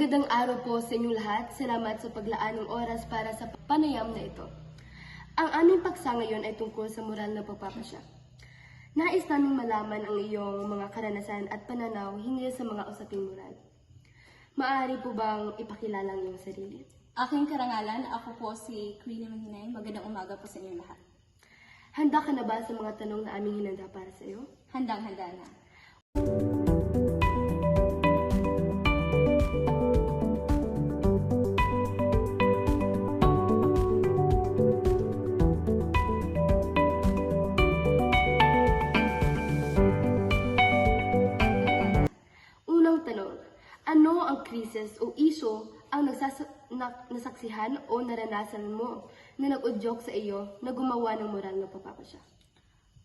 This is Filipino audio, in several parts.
Magandang araw po sa inyong lahat. Salamat sa paglaan ng oras para sa panayam na ito. Ang aming paksa ngayon ay tungkol sa moral na pagpapasya. Nais naming malaman ang iyong mga karanasan at pananaw hinggil sa mga usaping moral. Maaari po bang ipakilala ang iyong sarili? Aking karangalan, ako po si Queenie Mahinay. Magandang umaga po sa inyo lahat. Handa ka na ba sa mga tanong na aming hinanda para sa iyo? Handang-handa na. Unang tanong, ano ang krisis o isyu ang nasaksihan o naranasan mo na nag-udyok sa iyo na gumawa ng moral na pagpapasya?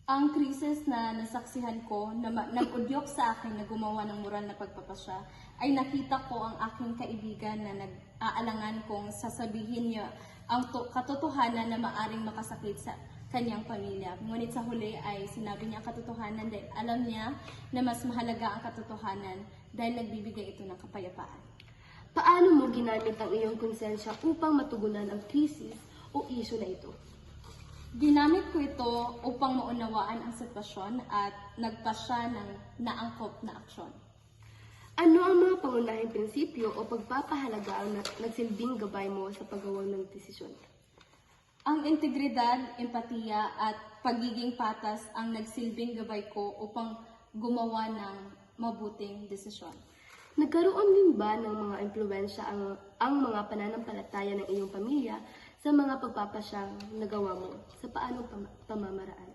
Ang krisis na nasaksihan ko na nag-udyok sa akin na gumawa ng moral na pagpapasya ay nakita ko ang aking kaibigan na nag-aalangan kong sasabihin niya ang katotohanan na maaring makasakit sa kanyang pamilya. Ngunit sa huli ay sinabi niya ang katotohanan dahil alam niya na mas mahalaga ang katotohanan dahil nagbibigay ito ng kapayapaan. Paano mo ginamit ang iyong konsensya upang matugunan ang krisis o isyu na ito? Ginamit ko ito upang maunawaan ang sitwasyon at nagpasya ng naangkop na aksyon. Ano ang mga pangunahing prinsipyo o pagpapahalaga ang nagsilbing gabay mo sa paggawa ng desisyon? Ang integridad, empatiya at pagiging patas ang nagsilbing gabay ko upang gumawa ng mabuting desisyon. Nagkaroon din ba ng mga impluwensya ang mga pananampalataya ng iyong pamilya sa mga pagpapasyang nagawa mo sa paanong pamamaraan?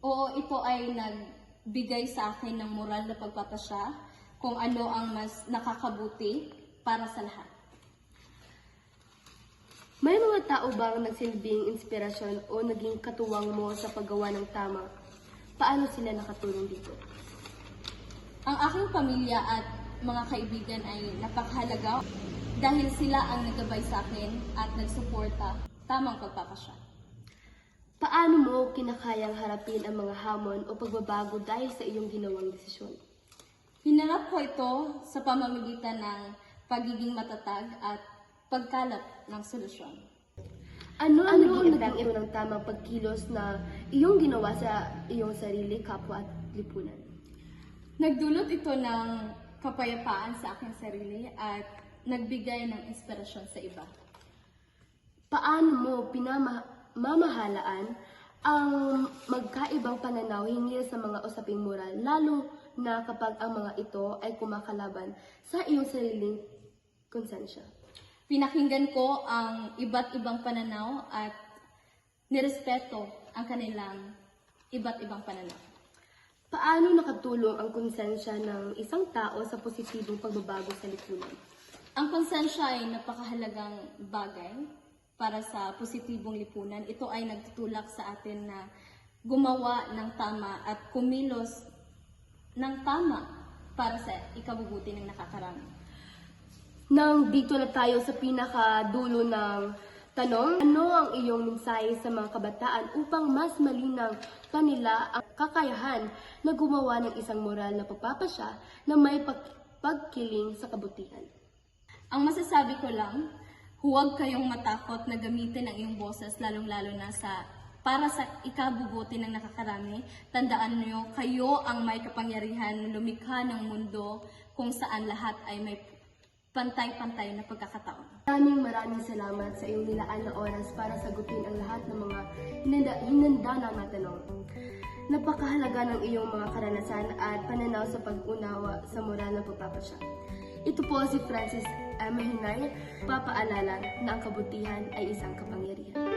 Oo, ito ay nagbigay sa akin ng moral na pagpapasya kung ano ang mas nakakabuti para sa lahat. May mga tao bang nagsilbing inspirasyon o naging katuwang mo sa paggawa ng tama? Paano sila nakatulong dito? Ang aking pamilya at mga kaibigan ay napakahalaga dahil sila ang nagabay sa akin at nagsuporta tamang pagpapasya. Paano mo kinakayang harapin ang mga hamon o pagbabago dahil sa iyong ginawang desisyon? Hinarap ko ito sa pamamagitan ng pagiging matatag at pagkalap ng solusyon. Ano ang naging epekto ito ng tamang pagkilos na iyong ginawa sa iyong sarili, kapwa at lipunan? Nagdulot ito ng kapayapaan sa aking sarili at nagbigay ng inspirasyon sa iba. Paano mo pinamamahalaan ang magkaibang pananaw hinggil sa mga usaping moral, lalo na kapag ang mga ito ay kumakalaban sa iyong sariling konsensya? Pinakinggan ko ang iba't ibang pananaw at nirespeto ang kanilang iba't ibang pananaw. Paano nakatulong ang konsensya ng isang tao sa positibong pagbabago sa lipunan? Ang konsensya ay napakahalagang bagay para sa positibong lipunan. Ito ay nagtutulak sa atin na gumawa ng tama at kumilos ng tama para sa ikabubuti ng nakakarami. Nang dito na tayo sa pinakadulo ng tanong, ano ang iyong mensahe sa mga kabataan upang mas malinaw kanila ang kakayahan na gumawa ng isang moral na pagpapasya na may pagkiling sa kabutihan? Ang masasabi ko lang, huwag kayong matakot na gamitin ang iyong boses lalong-lalo na para sa ikabubuti ng nakakarami. Tandaan niyo, kayo ang may kapangyarihan lumikha ng mundo kung saan lahat ay may pantay-pantay na pagkakataon. Maraming salamat sa iyong nilaan na oras para sagutin ang lahat ng mga hinanda na tanong. Napakahalaga ng iyong mga karanasan at pananaw sa pag-unawa sa moral na pagpapasya. Ito po si Francis Mahinay, papaalala na ang kabutihan ay isang kapangyarihan.